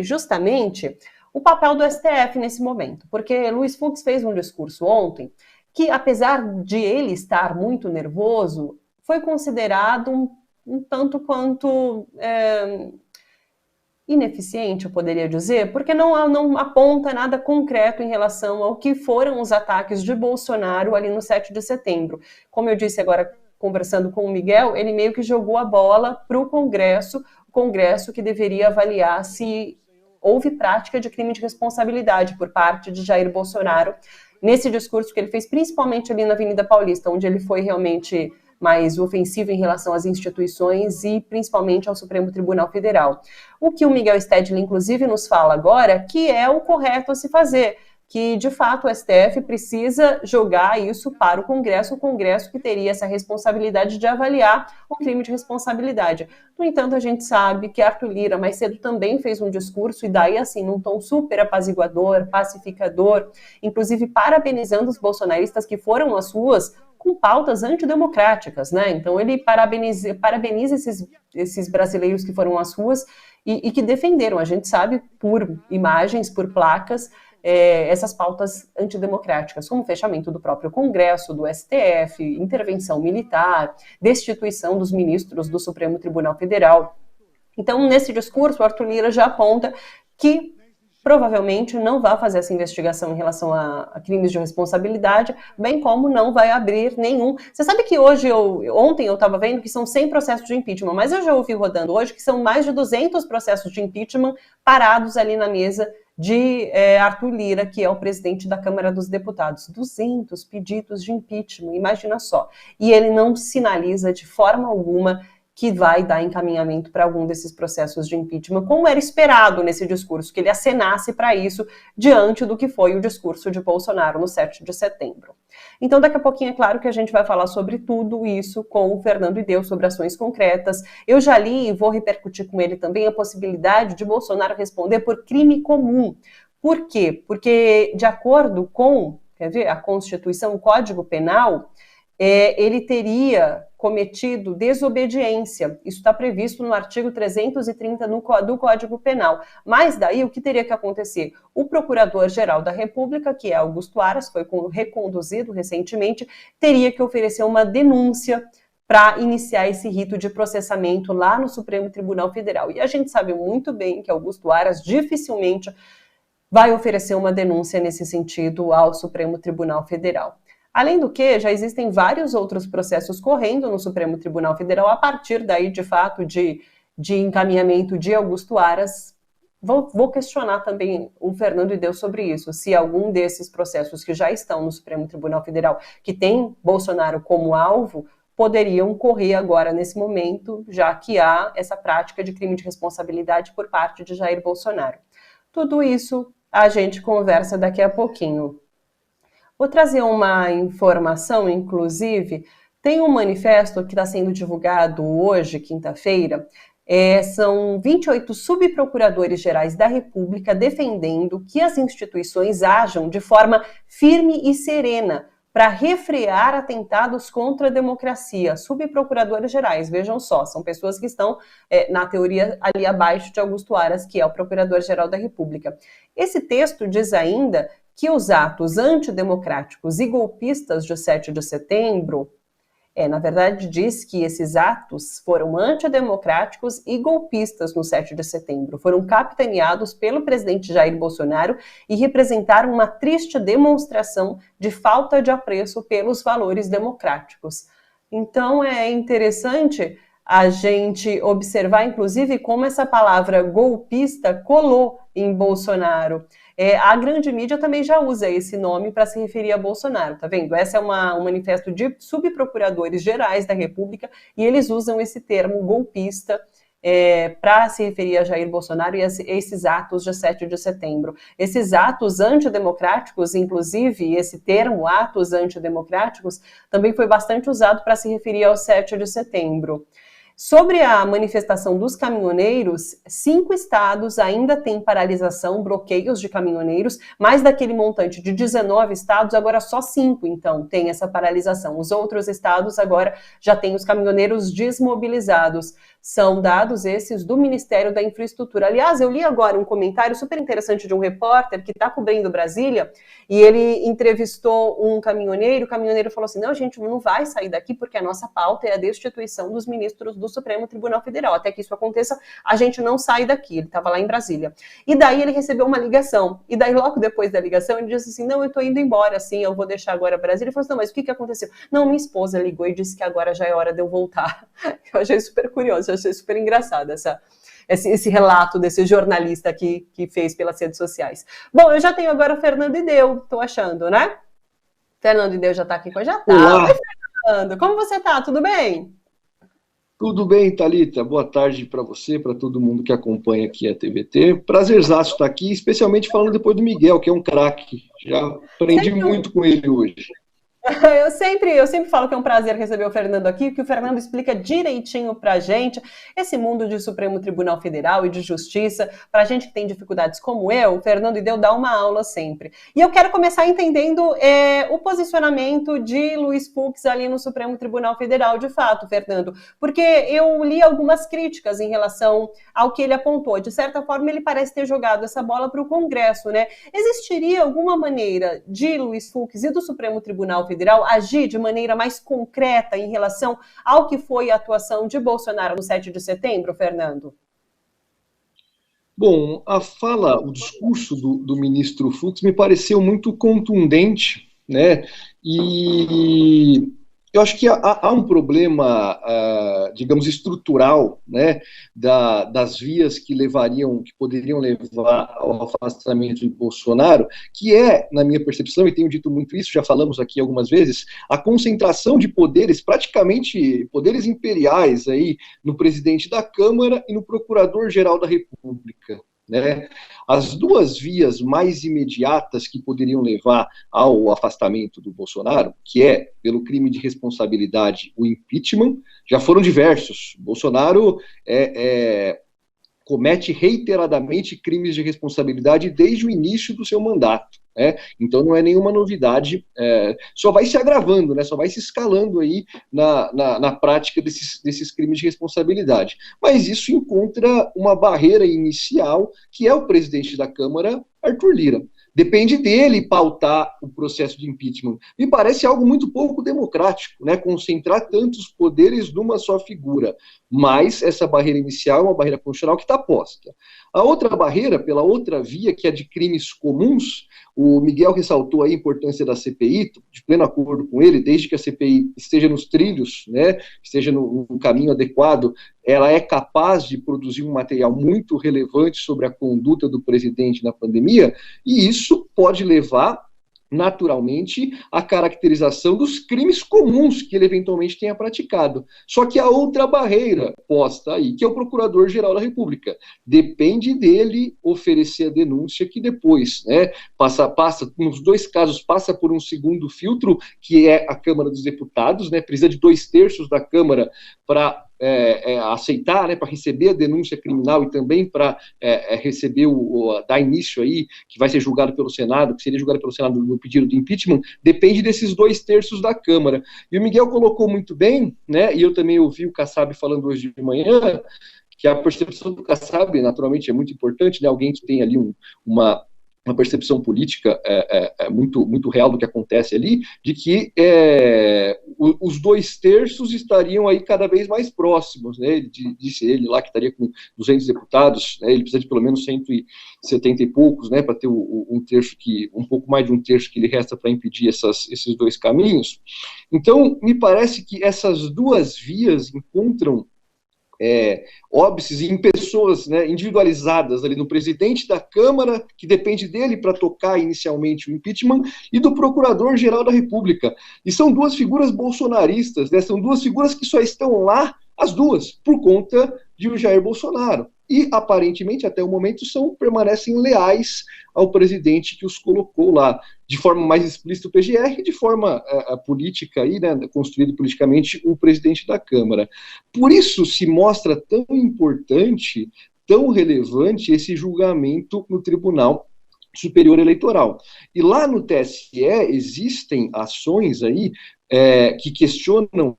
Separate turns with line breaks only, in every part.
justamente o papel do STF nesse momento, porque Luiz Fux fez um discurso ontem que, apesar de ele estar muito nervoso, foi considerado um tanto quanto ineficiente, eu poderia dizer, porque não aponta nada concreto em relação ao que foram os ataques de Bolsonaro ali no 7 de setembro. Como eu disse agora, conversando com o Miguel, ele meio que jogou a bola para o Congresso que deveria avaliar se houve prática de crime de responsabilidade por parte de Jair Bolsonaro, nesse discurso que ele fez, principalmente ali na Avenida Paulista, onde ele foi realmente mais ofensivo em relação às instituições e principalmente ao Supremo Tribunal Federal. O que o Miguel Stedley, inclusive, nos fala agora, que é o correto a se fazer, que, de fato, o STF precisa jogar isso para o Congresso que teria essa responsabilidade de avaliar o crime de responsabilidade. No entanto, a gente sabe que Arthur Lira, mais cedo, também fez um discurso, e daí, assim, num tom super apaziguador, pacificador, inclusive parabenizando os bolsonaristas que foram às ruas com pautas antidemocráticas, né? Então, ele parabeniza esses brasileiros que foram às ruas e que defenderam, a gente sabe, por imagens, por placas, essas pautas antidemocráticas, como o fechamento do próprio Congresso, do STF, intervenção militar, destituição dos ministros do Supremo Tribunal Federal. Então, nesse discurso, o Arthur Lira já aponta que provavelmente não vai fazer essa investigação em relação a crimes de responsabilidade, bem como não vai abrir nenhum. Você sabe que ontem eu estava vendo que são 100 processos de impeachment, mas eu já ouvi rodando hoje que são mais de 200 processos de impeachment parados ali na mesa de Arthur Lira, que é o presidente da Câmara dos Deputados. 200 pedidos de impeachment, imagina só. E ele não sinaliza de forma alguma que vai dar encaminhamento para algum desses processos de impeachment, como era esperado nesse discurso, que ele acenasse para isso diante do que foi o discurso de Bolsonaro no 7 de setembro. Então, daqui a pouquinho, é claro que a gente vai falar sobre tudo isso com o Fernando Ideu, sobre ações concretas. Eu já li e vou repercutir com ele também a possibilidade de Bolsonaro responder por crime comum. Por quê? Porque, de acordo com, a Constituição, o Código Penal, ele teria cometido desobediência. Isso está previsto no artigo 330 do Código Penal. Mas daí o que teria que acontecer? O Procurador-Geral da República, que é Augusto Aras, foi reconduzido recentemente, teria que oferecer uma denúncia para iniciar esse rito de processamento lá no Supremo Tribunal Federal. E a gente sabe muito bem que Augusto Aras dificilmente vai oferecer uma denúncia nesse sentido ao Supremo Tribunal Federal. Além do que, já existem vários outros processos correndo no Supremo Tribunal Federal a partir daí, de fato, de encaminhamento de Augusto Aras. Vou questionar também o Fernando Ideu sobre isso, se algum desses processos que já estão no Supremo Tribunal Federal, que tem Bolsonaro como alvo, poderiam correr agora nesse momento, já que há essa prática de crime de responsabilidade por parte de Jair Bolsonaro. Tudo isso a gente conversa daqui a pouquinho. Vou trazer uma informação, inclusive, tem um manifesto que está sendo divulgado hoje, quinta-feira, são 28 subprocuradores gerais da República defendendo que as instituições ajam de forma firme e serena para refrear atentados contra a democracia. Subprocuradores gerais, vejam só, são pessoas que estão, na teoria, ali abaixo de Augusto Aras, que é o Procurador-Geral da República. Esse texto diz ainda que os atos antidemocráticos e golpistas de 7 de setembro, na verdade diz que esses atos foram antidemocráticos e golpistas no 7 de setembro, foram capitaneados pelo presidente Jair Bolsonaro e representaram uma triste demonstração de falta de apreço pelos valores democráticos. Então é interessante a gente observar, inclusive, como essa palavra golpista colou em Bolsonaro. A grande mídia também já usa esse nome para se referir a Bolsonaro, tá vendo? Esse é um manifesto de subprocuradores gerais da República e eles usam esse termo golpista para se referir a Jair Bolsonaro e a esses atos de 7 de setembro. Esses atos antidemocráticos, inclusive esse termo, atos antidemocráticos, também foi bastante usado para se referir ao 7 de setembro. Sobre a manifestação dos caminhoneiros, 5 estados ainda têm paralisação, bloqueios de caminhoneiros, mais daquele montante de 19 estados, agora só 5, então, tem essa paralisação. Os outros estados agora já têm os caminhoneiros desmobilizados. São dados esses do Ministério da Infraestrutura. Aliás, eu li agora um comentário super interessante de um repórter que está cobrindo Brasília, e ele entrevistou um caminhoneiro. O caminhoneiro falou assim: não, a gente não vai sair daqui porque a nossa pauta é a destituição dos ministros do Supremo Tribunal Federal. Até que isso aconteça, a gente não sai daqui. Ele estava lá em Brasília. E daí ele recebeu uma ligação. E daí, logo depois da ligação, ele disse assim: não, eu estou indo embora, assim, eu vou deixar agora Brasília. Ele falou assim: não, mas o que aconteceu? Não, minha esposa ligou e disse que agora já é hora de eu voltar. Eu achei super curioso, eu achei super engraçado esse relato desse jornalista que fez pelas redes sociais. Bom, eu já tenho agora o Fernando Ideu, tô achando, né? Fernando Ideu já tá aqui com a Jatá.
Olá.
Oi, Fernando, como você tá? Tudo bem?
Tudo bem, Thalita? Boa tarde para você, para todo mundo que acompanha aqui a TVT. Prazerzaço estar aqui, especialmente falando depois do Miguel, que é um craque. Já aprendi muito com ele hoje.
Eu sempre falo que é um prazer receber o Fernando aqui, que o Fernando explica direitinho pra gente esse mundo de Supremo Tribunal Federal e de Justiça. Pra gente que tem dificuldades como eu, o Fernando Ideu dá uma aula sempre. E eu quero começar entendendo o posicionamento de Luiz Fux ali no Supremo Tribunal Federal, de fato, Fernando, porque eu li algumas críticas em relação ao que ele apontou. De certa forma, ele parece ter jogado essa bola para o Congresso, né? Existiria alguma maneira de Luiz Fux e do Supremo Tribunal Federal agir de maneira mais concreta em relação ao que foi a atuação de Bolsonaro no 7 de setembro, Fernando?
Bom, o discurso do ministro Fux me pareceu muito contundente, né? E eu acho que há um problema, digamos, estrutural, né, das vias que poderiam levar ao afastamento de Bolsonaro, que é, na minha percepção, e tenho dito muito isso, já falamos aqui algumas vezes, a concentração de poderes, praticamente poderes imperiais aí, no presidente da Câmara e no Procurador-Geral da República. Né? As duas vias mais imediatas que poderiam levar ao afastamento do Bolsonaro, que é pelo crime de responsabilidade o impeachment, já foram diversos. Bolsonaro comete reiteradamente crimes de responsabilidade desde o início do seu mandato. Né? Então não é nenhuma novidade, só vai se agravando, né? Só vai se escalando aí na prática desses crimes de responsabilidade. Mas isso encontra uma barreira inicial, que é o presidente da Câmara, Arthur Lira. Depende dele pautar o processo de impeachment. Me parece algo muito pouco democrático, né? Concentrar tantos poderes numa só figura. Mas essa barreira inicial é uma barreira constitucional que está posta. A outra barreira, pela outra via, que é de crimes comuns, o Miguel ressaltou a importância da CPI, de pleno acordo com ele, desde que a CPI esteja nos trilhos, né, esteja no caminho adequado, ela é capaz de produzir um material muito relevante sobre a conduta do presidente na pandemia, e isso pode levar, naturalmente, a caracterização dos crimes comuns que ele eventualmente tenha praticado. Só que a outra barreira posta aí, que é o Procurador-Geral da República. Depende dele oferecer a denúncia que depois, né, nos dois casos, passa por um segundo filtro, que é a Câmara dos Deputados, né, precisa de 2/3 da Câmara para aceitar, né, para receber a denúncia criminal e também para receber dar início aí, que vai ser julgado pelo Senado, que seria julgado pelo Senado no pedido de impeachment, depende desses 2/3 da Câmara. E o Miguel colocou muito bem, né, e eu também ouvi o Kassab falando hoje de manhã, que a percepção do Kassab, naturalmente, é muito importante, né, alguém que tem ali uma percepção política muito, muito real do que acontece ali, de que os 2/3 estariam aí cada vez mais próximos, né? Disse ele lá que estaria com 200 deputados, né? Ele precisa de pelo menos 170 e poucos, né, para ter um pouco mais de 1/3 que lhe resta para impedir esses dois caminhos. Então, me parece que essas duas vias encontram óbices em pessoas, né, individualizadas ali no presidente da Câmara, que depende dele para tocar inicialmente o impeachment, e do Procurador-Geral da República. E são duas figuras bolsonaristas, né, são duas figuras que só estão lá, as duas, por conta de o Jair Bolsonaro. E, aparentemente, até o momento, permanecem leais ao presidente que os colocou lá. De forma mais explícita o PGR e de forma política, aí, né, construído politicamente, o presidente da Câmara. Por isso se mostra tão importante, tão relevante esse julgamento no Tribunal Superior Eleitoral. E lá no TSE existem ações aí que questionam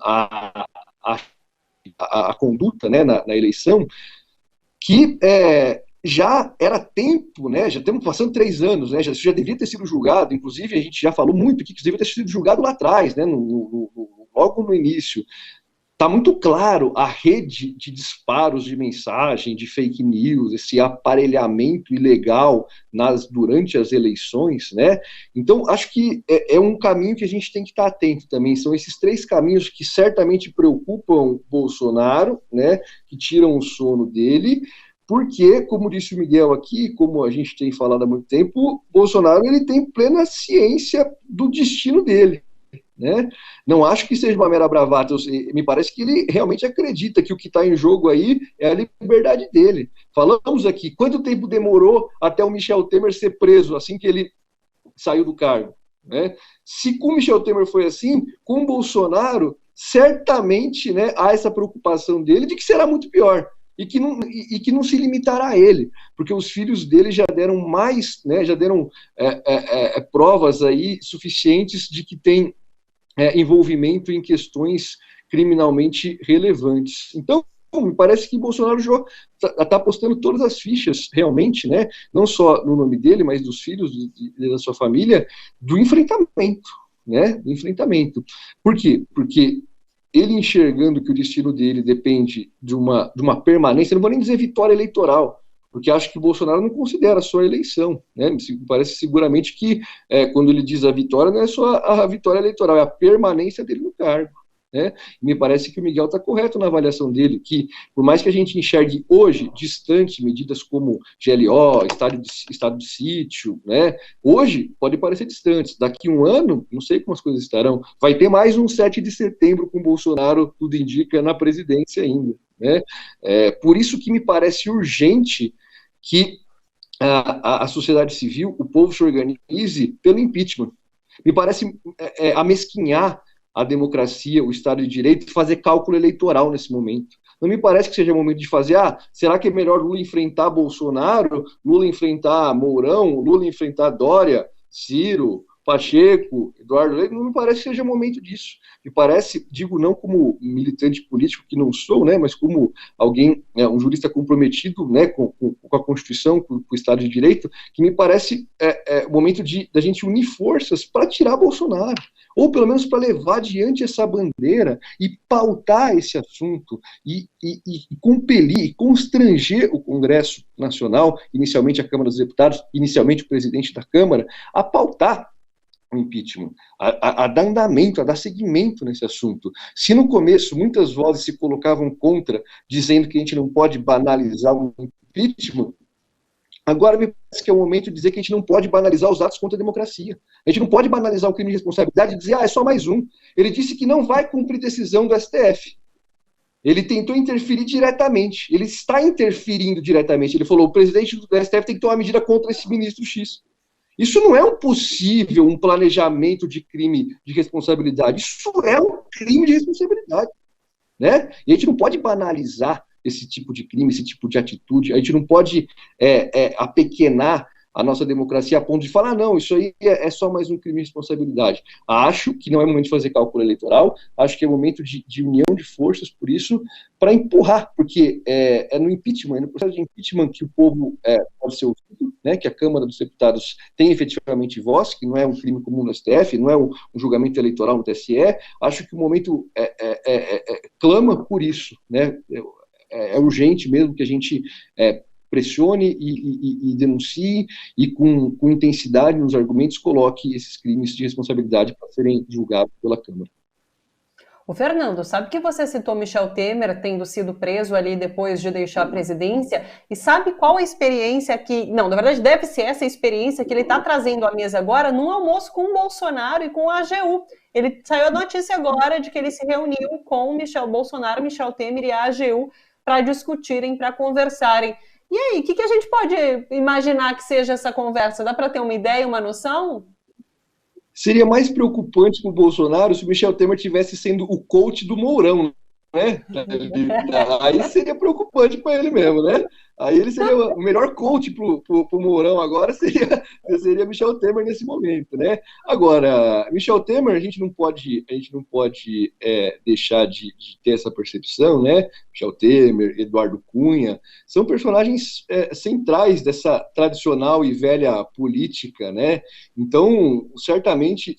a, a, a conduta, né, na eleição, que já era tempo, né, já estamos passando 3 anos, né, já devia ter sido julgado, inclusive a gente já falou muito que devia ter sido julgado lá atrás, né, logo no início. Está muito claro a rede de disparos de mensagem, de fake news, esse aparelhamento ilegal durante as eleições, né? Então, acho que é um caminho que a gente tem que estar atento também. São esses 3 caminhos que certamente preocupam Bolsonaro, né? Que tiram o sono dele, porque, como disse o Miguel aqui, como a gente tem falado há muito tempo, Bolsonaro ele tem plena ciência do destino dele. Né? Não acho que seja uma mera bravata, me parece que ele realmente acredita que o que está em jogo aí é a liberdade dele. Falamos aqui, quanto tempo demorou até o Michel Temer ser preso assim que ele saiu do cargo? Né? Se com o Michel Temer foi assim, com o Bolsonaro, certamente, né, há essa preocupação dele de que será muito pior. E que não se limitará a ele, porque os filhos dele já deram mais, né, já deram provas aí suficientes de que tem envolvimento em questões criminalmente relevantes. Então, me parece que Bolsonaro está apostando todas as fichas, realmente, né, não só no nome dele, mas dos filhos da sua família, do enfrentamento, né, do enfrentamento. Por quê? Porque ele enxergando que o destino dele depende de uma permanência, não vou nem dizer vitória eleitoral, porque acho que o Bolsonaro não considera só a eleição, né? Me parece seguramente que quando ele diz a vitória, não é só a vitória eleitoral, é a permanência dele no cargo. Né? E me parece que o Miguel está correto na avaliação dele, que por mais que a gente enxergue hoje, distante, medidas como GLO, estado de sítio, né? Hoje pode parecer distante, daqui um ano, não sei como as coisas estarão, vai ter mais um 7 de setembro com Bolsonaro, tudo indica, na presidência ainda. Né? Por isso que me parece urgente que a sociedade civil, o povo se organize pelo impeachment. Me parece amesquinhar a democracia, o Estado de Direito, fazer cálculo eleitoral nesse momento. Não me parece que seja o momento de fazer, será que é melhor Lula enfrentar Bolsonaro, Lula enfrentar Mourão, Lula enfrentar Dória, Ciro, Pacheco, Eduardo Leite? Não me parece que seja o momento disso. Me parece, digo não como militante político que não sou, né, mas como alguém, um jurista comprometido, né, com a Constituição, com o Estado de Direito, que me parece o momento da gente unir forças para tirar Bolsonaro, ou pelo menos para levar adiante essa bandeira e pautar esse assunto e compelir, e constranger o Congresso Nacional, inicialmente a Câmara dos Deputados, inicialmente o presidente da Câmara, a pautar o impeachment, a dar andamento, a dar seguimento nesse assunto. Se no começo muitas vozes se colocavam contra, dizendo que a gente não pode banalizar o impeachment, agora me parece que é o momento de dizer que a gente não pode banalizar os atos contra a democracia. A gente não pode banalizar o crime de responsabilidade e dizer, é só mais um. Ele disse que não vai cumprir decisão do STF. Ele tentou interferir diretamente. Ele está interferindo diretamente. Ele falou, o presidente do STF tem que tomar medida contra esse ministro X. Isso não é um planejamento de crime de responsabilidade. Isso é um crime de responsabilidade. Né? E a gente não pode banalizar esse tipo de crime, esse tipo de atitude. A gente não pode apequenar a nossa democracia a ponto de falar, não, isso aí é só mais um crime de responsabilidade. Acho que não é momento de fazer cálculo eleitoral, acho que é momento de união de forças, por isso, para empurrar, porque é no impeachment, é no processo de impeachment que o povo pode ser ouvido, né, que a Câmara dos Deputados tem efetivamente voz, que não é um crime comum no STF, não é um julgamento eleitoral no TSE. Acho que o momento clama por isso, né? É urgente mesmo que a gente pressione e denuncie e com intensidade nos argumentos coloque esses crimes de responsabilidade para serem julgados pela Câmara.
O Fernando, sabe que você citou Michel Temer tendo sido preso ali depois de deixar a presidência, e sabe qual a experiência que... Não, na verdade deve ser essa experiência que ele está trazendo à mesa agora num almoço com o Bolsonaro e com a AGU. Ele saiu a notícia agora de que ele se reuniu com Michel Bolsonaro, Michel Temer e a AGU para discutirem, para conversarem. E aí, o que a gente pode imaginar que seja essa conversa? Dá para ter uma ideia, uma noção?
Seria mais preocupante para o Bolsonaro se o Michel Temer estivesse sendo o coach do Mourão, né? Aí seria preocupante para ele mesmo, né? Aí ele seria o melhor coach pro Mourão agora, seria Michel Temer nesse momento, né? Agora, Michel Temer, a gente não pode deixar de ter essa percepção, né? Michel Temer, Eduardo Cunha, são personagens centrais dessa tradicional e velha política, né? Então, seguramente,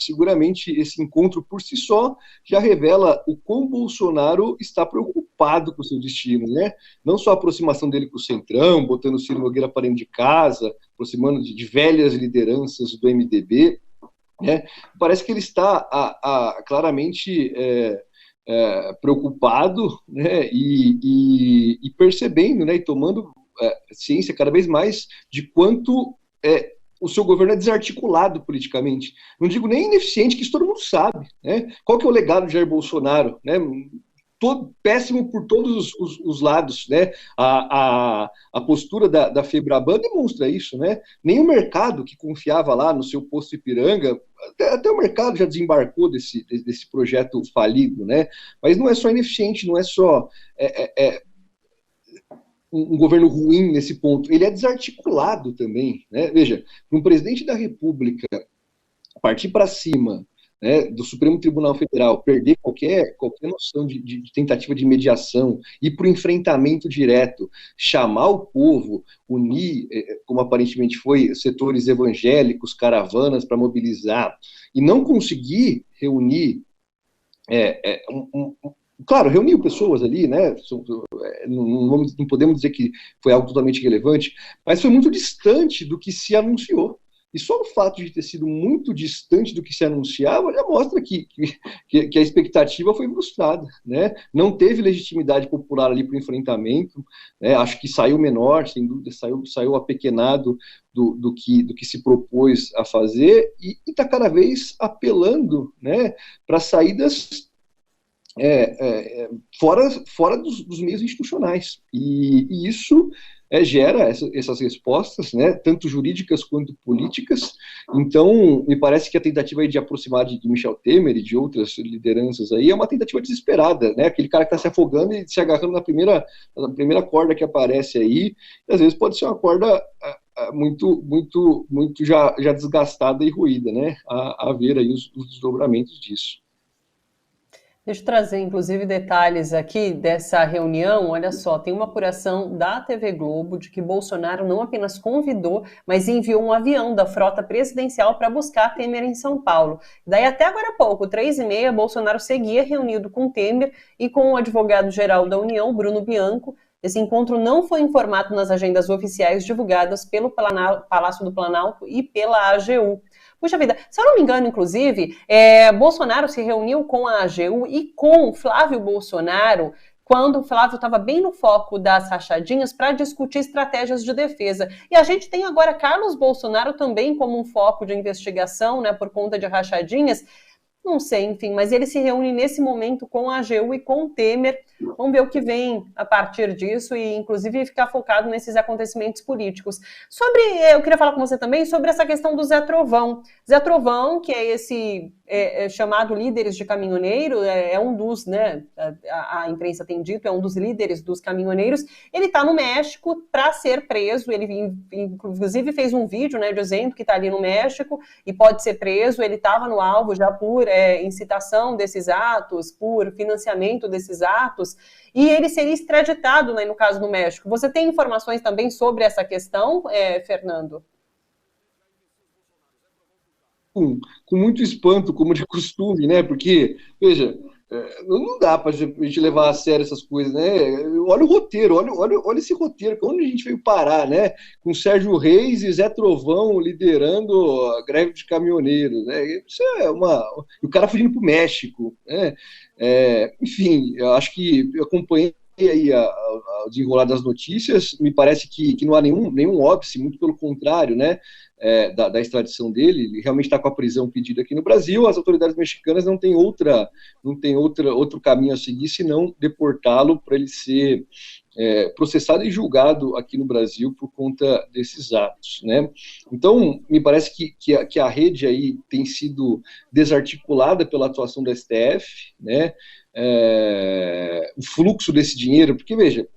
esse encontro por si só já revela o quão Bolsonaro está preocupado com o seu destino, né? Não só a aproximação dele com o Centrão, botando o Ciro Nogueira para dentro de casa, aproximando de velhas lideranças do MDB, né? Parece que ele está claramente preocupado, né? E percebendo, né? E tomando ciência cada vez mais de quanto o seu governo é desarticulado politicamente. Não digo nem ineficiente, que isso todo mundo sabe, né? Qual que é o legado de Jair Bolsonaro, né? Péssimo por todos os lados, né? A postura da Febraban demonstra isso, né? Nenhum mercado que confiava lá no seu posto Ipiranga, até o mercado já desembarcou desse projeto falido, né? Mas não é só ineficiente, não é só um governo ruim nesse ponto, ele é desarticulado também, né? Veja, para um presidente da República partir para cima, né, do Supremo Tribunal Federal, perder qualquer noção de tentativa de mediação, ir para o enfrentamento direto, chamar o povo, unir, como aparentemente foi, setores evangélicos, caravanas para mobilizar, e não conseguir reunir claro, reuniu pessoas ali, né? Não podemos dizer que foi algo totalmente relevante, mas foi muito distante do que se anunciou. E só o fato de ter sido muito distante do que se anunciava já mostra que a expectativa foi frustrada, né? Não teve legitimidade popular ali para o enfrentamento, né? Acho que saiu menor, sem dúvida, saiu apequenado do que se propôs a fazer e está cada vez apelando, né, para saídas fora dos meios institucionais. E isso gera essas respostas, né, tanto jurídicas quanto políticas. Então, me parece que a tentativa de aproximar de Michel Temer e de outras lideranças aí é uma tentativa desesperada, né, aquele cara que está se afogando e se agarrando na primeira corda que aparece aí, e às vezes pode ser uma corda muito já desgastada e ruída, né, a ver aí os desdobramentos disso.
Deixa eu trazer, inclusive, detalhes aqui dessa reunião. Olha só, tem uma apuração da TV Globo de que Bolsonaro não apenas convidou, mas enviou um avião da frota presidencial para buscar Temer em São Paulo. Daí, até agora há pouco, 3h30, Bolsonaro seguia reunido com Temer e com o advogado-geral da União, Bruno Bianco. Esse encontro não foi informado nas agendas oficiais divulgadas pelo Palácio do Planalto e pela AGU. Puxa vida, se eu não me engano, inclusive, Bolsonaro se reuniu com a AGU e com Flávio Bolsonaro quando o Flávio estava bem no foco das rachadinhas para discutir estratégias de defesa. E a gente tem agora Carlos Bolsonaro também como um foco de investigação, né, por conta de rachadinhas. Não sei, enfim, mas ele se reúne nesse momento com a AGU e com o Temer. Vamos ver o que vem a partir disso e, inclusive, ficar focado nesses acontecimentos políticos. Eu queria falar com você também sobre essa questão do Zé Trovão. Zé Trovão, que é esse chamado líderes de caminhoneiro, é um dos, né, a imprensa tem dito, é um dos líderes dos caminhoneiros. Ele está no México para ser preso. Ele, inclusive, fez um vídeo, né, dizendo que está ali no México e pode ser preso. Ele estava no alvo já por incitação desses atos, por financiamento desses atos, e ele seria extraditado, né, no caso do México. Você tem informações também sobre essa questão, Fernando?
Com muito espanto, como de costume, né? Porque, veja, não dá para a gente levar a sério essas coisas, né? Olha o roteiro, olha esse roteiro, onde a gente veio parar, né? Com Sérgio Reis e Zé Trovão liderando a greve de caminhoneiros, né? Isso e o cara fugindo para o México, né? Enfim, eu acho que eu acompanhei aí o desenrolar das notícias, me parece que não há nenhum óbice, muito pelo contrário, né? Da extradição dele, ele realmente está com a prisão pedida aqui no Brasil. As autoridades mexicanas não têm outro caminho a seguir senão deportá-lo para ele ser processado e julgado aqui no Brasil por conta desses atos, né? Então, me parece que a rede aí tem sido desarticulada pela atuação do STF, né? O fluxo desse dinheiro, porque veja,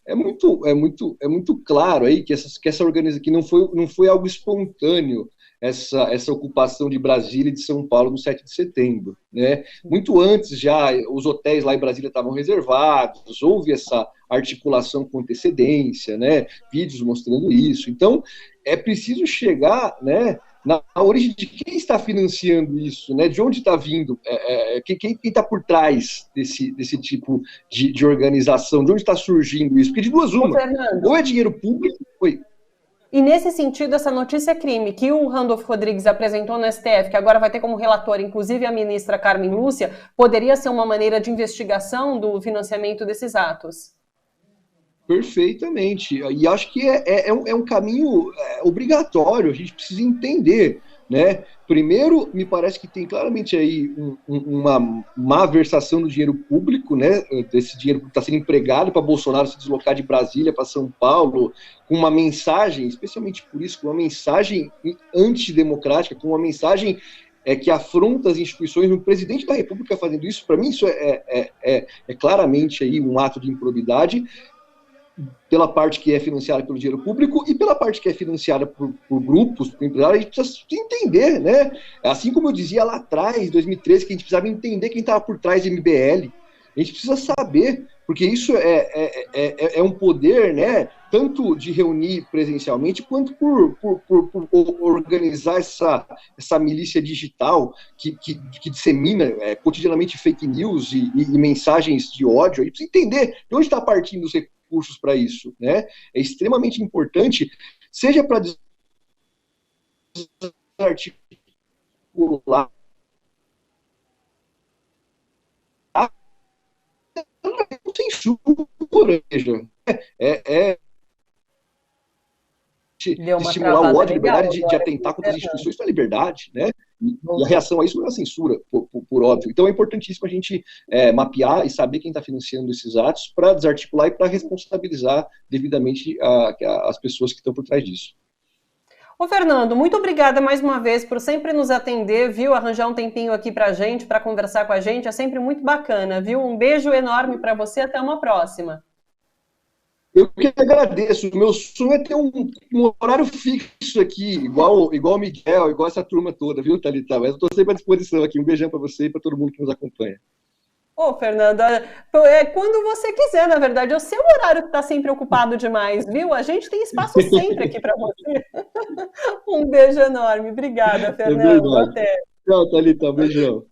é muito claro aí que essa organização que não foi algo espontâneo, essa ocupação de Brasília e de São Paulo no 7 de setembro, né? Muito antes já, os hotéis lá em Brasília estavam reservados, houve essa articulação com antecedência, né? Vídeos mostrando isso. Então, é preciso chegar, né, na origem de quem está financiando isso, né? De onde está vindo, quem está por trás desse tipo de organização, de onde está surgindo isso? Porque de duas uma, ou é dinheiro público... Oi.
E nesse sentido, essa notícia crime que o Randolph Rodrigues apresentou no STF, que agora vai ter como relator, inclusive, a ministra Carmen Lúcia, poderia ser uma maneira de investigação do financiamento desses atos?
Perfeitamente. E acho que é um caminho obrigatório, a gente precisa entender, né? Primeiro, me parece que tem claramente aí uma má versação do dinheiro público, né? Desse dinheiro que está sendo empregado para Bolsonaro se deslocar de Brasília para São Paulo, com uma mensagem, especialmente por isso, com uma mensagem antidemocrática, com uma mensagem que afronta as instituições. O presidente da República fazendo isso, para mim, isso é claramente aí um ato de improbidade, pela parte que é financiada pelo dinheiro público e pela parte que é financiada por grupos, por empresários. A gente precisa entender, né? Assim como eu dizia lá atrás, em 2013, que a gente precisava entender quem estava por trás do MBL. A gente precisa saber, porque isso é um poder, né? Tanto de reunir presencialmente, quanto por organizar essa milícia digital que dissemina cotidianamente fake news e mensagens de ódio. A gente precisa entender de onde está partindo os recursos para isso, né? É extremamente importante, seja para desarticular, não tem censura, de estimular o ódio, a liberdade de atentar contra as instituições para a liberdade, né? E a reação a isso não é a censura, por óbvio. Então é importantíssimo a gente mapear e saber quem está financiando esses atos para desarticular e para responsabilizar devidamente as pessoas que estão por trás disso.
Ô, Fernando, muito obrigada mais uma vez por sempre nos atender, viu? Arranjar um tempinho aqui pra gente, para conversar com a gente, é sempre muito bacana, viu? Um beijo enorme para você, até uma próxima.
Eu que agradeço. O meu sonho é ter um horário fixo aqui, igual o Miguel, igual essa turma toda, viu, Thalita? Mas eu estou sempre à disposição aqui. Um beijão para você e para todo mundo que nos acompanha.
Ô, Fernanda, quando você quiser, na verdade, é o seu horário que está sempre ocupado demais, viu? A gente tem espaço sempre aqui para você. Um beijo enorme. Obrigada, Fernando. Até.
Tchau, Thalita. Um beijão.